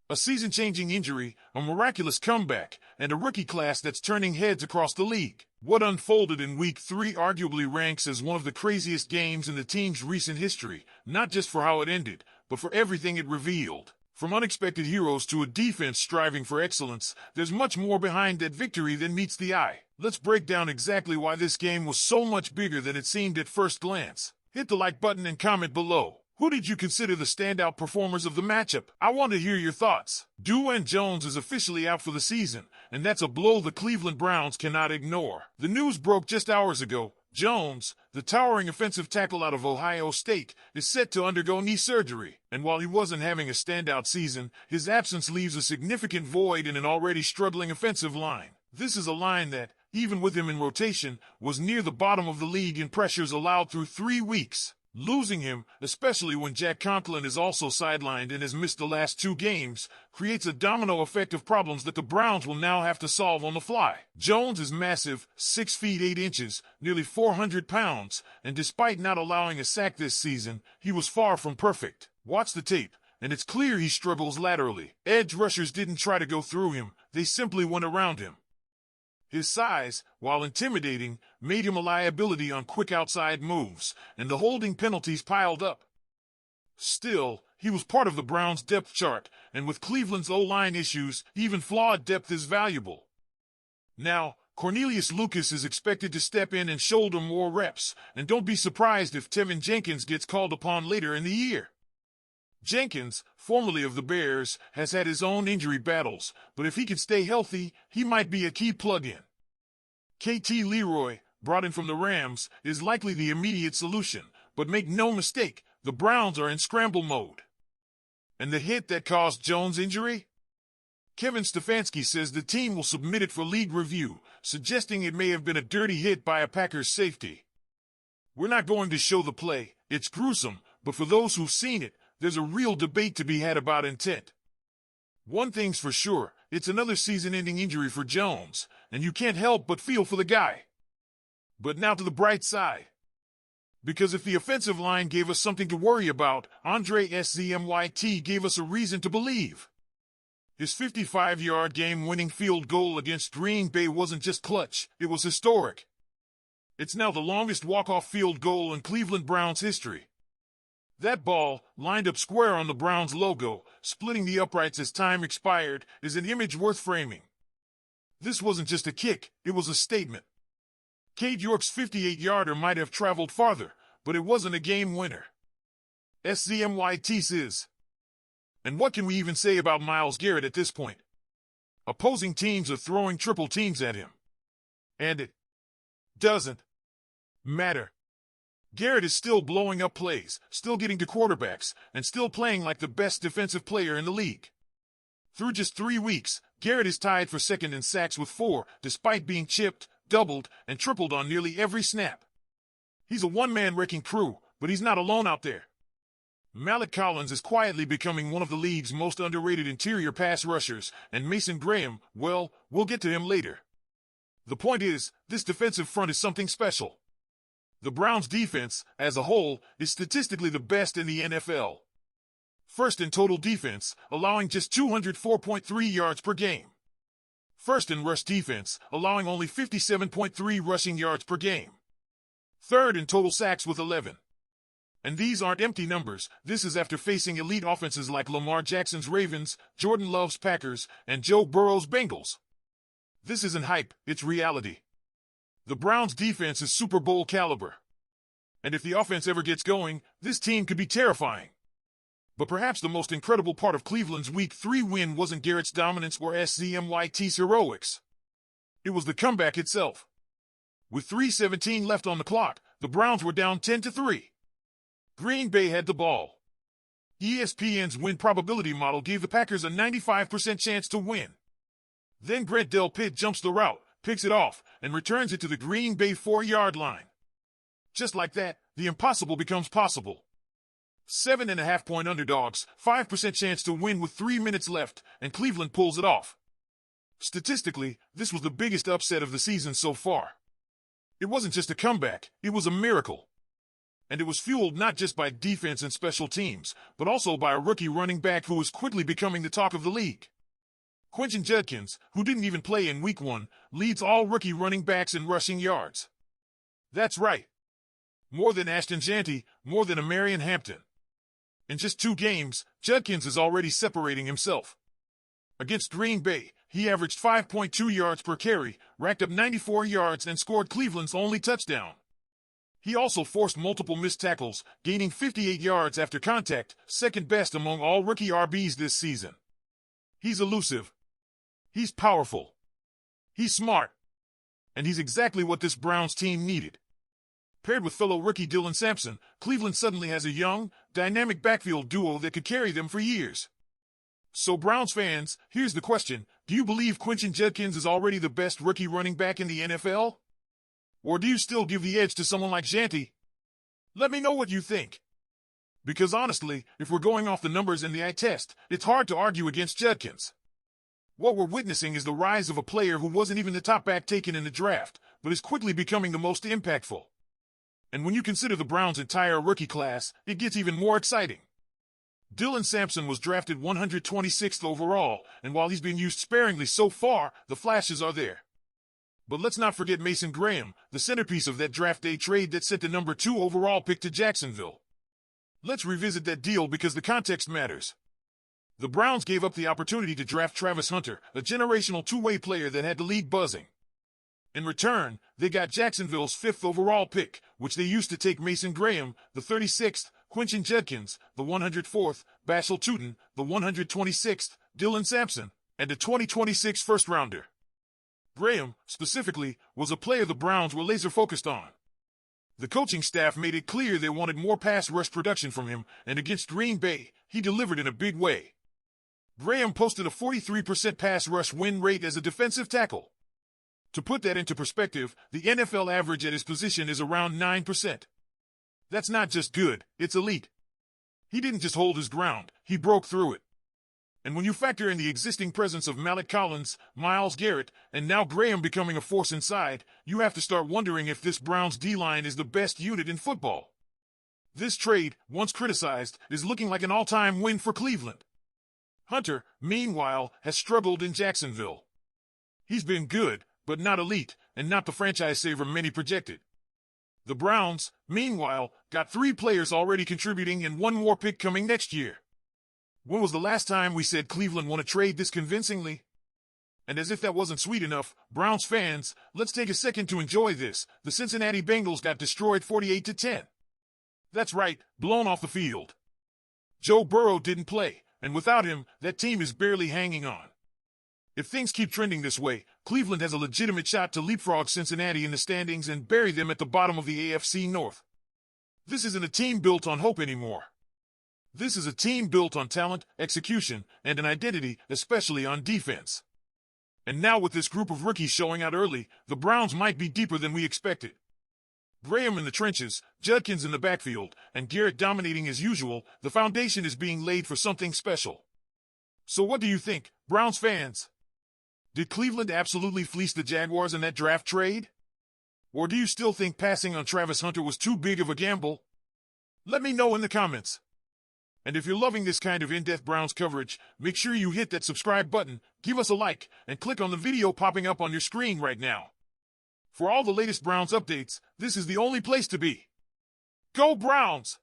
A season-changing injury, a miraculous comeback, and a rookie class that's turning heads across the league. What unfolded in Week 3 arguably ranks as one of the craziest games in the team's recent history, not just for how it ended, but for everything it revealed. From unexpected heroes to a defense striving for excellence, there's much more behind that victory than meets the eye. Let's break down exactly why this game was so much bigger than it seemed at first glance. Hit the like button and comment below. Who did you consider the standout performers of the matchup? I want to hear your thoughts. Dawg Jones is officially out for the season, and that's a blow the Cleveland Browns cannot ignore. The news broke just hours ago. Jones, the towering offensive tackle out of Ohio State, is set to undergo knee surgery. And while he wasn't having a standout season, his absence leaves a significant void in an already struggling offensive line. This is a line that, even with him in rotation, was near the bottom of the league in pressures allowed through 3 weeks. Losing him, especially when Jack Conklin is also sidelined and has missed the last 2 games, creates a domino effect of problems that the Browns will now have to solve on the fly. Jones is massive, 6 feet 8 inches, nearly 400 pounds, and despite not allowing a sack this season, he was far from perfect. Watch the tape, and it's clear he struggles laterally. Edge rushers didn't try to go through him, they simply went around him. His size, while intimidating, made him a liability on quick outside moves, and the holding penalties piled up. Still, he was part of the Browns' depth chart, and with Cleveland's O-line issues, even flawed depth is valuable. Now, Cornelius Lucas is expected to step in and shoulder more reps, and don't be surprised if Tevin Jenkins gets called upon later in the year. Jenkins, formerly of the Bears, has had his own injury battles, but if he can stay healthy, he might be a key plug-in. KT Leroy, brought in from the Rams, is likely the immediate solution, but make no mistake, the Browns are in scramble mode. And the hit that caused Jones' injury? Kevin Stefanski says the team will submit it for league review, suggesting it may have been a dirty hit by a Packers safety. We're not going to show the play, it's gruesome, but for those who've seen it, there's a real debate to be had about intent. One thing's for sure, it's another season-ending injury for Jones, and you can't help but feel for the guy. But now to the bright side. Because if the offensive line gave us something to worry about, Andre Szmyt gave us a reason to believe. His 55-yard game-winning field goal against Green Bay wasn't just clutch, it was historic. It's now the longest walk-off field goal in Cleveland Browns history. That ball, lined up square on the Browns logo, splitting the uprights as time expired, is an image worth framing. This wasn't just a kick, it was a statement. Cade York's 58-yarder might have traveled farther, but it wasn't a game winner. Szmyt says. And what can we even say about Myles Garrett at this point? Opposing teams are throwing triple teams at him. And it doesn't matter. Garrett is still blowing up plays, still getting to quarterbacks, and still playing like the best defensive player in the league. Through just 3 weeks, Garrett is tied for second in sacks with 4, despite being chipped, doubled, and tripled on nearly every snap. He's a one-man wrecking crew, but he's not alone out there. Malik Collins is quietly becoming one of the league's most underrated interior pass rushers, and Mason Graham, well, we'll get to him later. The point is, this defensive front is something special. The Browns' defense, as a whole, is statistically the best in the NFL. First in total defense, allowing just 204.3 yards per game. First in rush defense, allowing only 57.3 rushing yards per game. Third in total sacks with 11. And these aren't empty numbers, this is after facing elite offenses like Lamar Jackson's Ravens, Jordan Love's Packers, and Joe Burrow's Bengals. This isn't hype, it's reality. The Browns' defense is Super Bowl caliber. And if the offense ever gets going, this team could be terrifying. But perhaps the most incredible part of Cleveland's Week 3 win wasn't Garrett's dominance or Szmyt's heroics. It was the comeback itself. With 3:17 left on the clock, the Browns were down 10-3. Green Bay had the ball. ESPN's win probability model gave the Packers a 95% chance to win. Then Grant Delpit jumps the route, picks it off, and returns it to the Green Bay 4-yard line. Just like that, the impossible becomes possible. 7.5-point underdogs, 5% chance to win with 3 minutes left, and Cleveland pulls it off. Statistically, this was the biggest upset of the season so far. It wasn't just a comeback, it was a miracle. And it was fueled not just by defense and special teams, but also by a rookie running back who was quickly becoming the talk of the league. Quentin Judkins, who didn't even play in Week 1, leads all rookie running backs in rushing yards. That's right. More than Ashton Jeanty, more than Amarian Hampton. In just 2 games, Judkins is already separating himself. Against Green Bay, he averaged 5.2 yards per carry, racked up 94 yards, and scored Cleveland's only touchdown. He also forced multiple missed tackles, gaining 58 yards after contact, second best among all rookie RBs this season. He's elusive. He's powerful. He's smart. And he's exactly what this Browns team needed. Paired with fellow rookie Dylan Sampson, Cleveland suddenly has a young, dynamic backfield duo that could carry them for years. So Browns fans, here's the question. Do you believe Quentin Judkins is already the best rookie running back in the NFL? Or do you still give the edge to someone like Jeanty? Let me know what you think. Because honestly, if we're going off the numbers and the eye test, it's hard to argue against Judkins. What we're witnessing is the rise of a player who wasn't even the top back taken in the draft, but is quickly becoming the most impactful. And when you consider the Browns' entire rookie class, it gets even more exciting. Dylan Sampson was drafted 126th overall, and while he's been used sparingly so far, the flashes are there. But let's not forget Mason Graham, the centerpiece of that draft day trade that sent the number 2 overall pick to Jacksonville. Let's revisit that deal because the context matters. The Browns gave up the opportunity to draft Travis Hunter, a generational two-way player that had the league buzzing. In return, they got Jacksonville's 5th overall pick, which they used to take Mason Graham, the 36th, Quentin Judkins, the 104th, Bashal Tutin, the 126th, Dylan Sampson, and the 2026 first-rounder. Graham, specifically, was a player the Browns were laser-focused on. The coaching staff made it clear they wanted more pass rush production from him, and against Green Bay, he delivered in a big way. Graham posted a 43% pass rush win rate as a defensive tackle. To put that into perspective, the NFL average at his position is around 9%. That's not just good, it's elite. He didn't just hold his ground, he broke through it. And when you factor in the existing presence of Malik Collins, Myles Garrett, and now Graham becoming a force inside, you have to start wondering if this Browns D-line is the best unit in football. This trade, once criticized, is looking like an all-time win for Cleveland. Hunter, meanwhile, has struggled in Jacksonville. He's been good, but not elite, and not the franchise saver many projected. The Browns, meanwhile, got 3 players already contributing and 1 more pick coming next year. When was the last time we said Cleveland won a trade this convincingly? And as if that wasn't sweet enough, Browns fans, let's take a second to enjoy this. The Cincinnati Bengals got destroyed 48-10. That's right, blown off the field. Joe Burrow didn't play, and without him, that team is barely hanging on. If things keep trending this way, Cleveland has a legitimate shot to leapfrog Cincinnati in the standings and bury them at the bottom of the AFC North. This isn't a team built on hope anymore. This is a team built on talent, execution, and an identity, especially on defense. And now with this group of rookies showing out early, the Browns might be deeper than we expected. Graham in the trenches, Judkins in the backfield, and Garrett dominating as usual, the foundation is being laid for something special. So what do you think, Browns fans? Did Cleveland absolutely fleece the Jaguars in that draft trade? Or do you still think passing on Travis Hunter was too big of a gamble? Let me know in the comments. And if you're loving this kind of in-depth Browns coverage, make sure you hit that subscribe button, give us a like, and click on the video popping up on your screen right now. For all the latest Browns updates, this is the only place to be. Go Browns!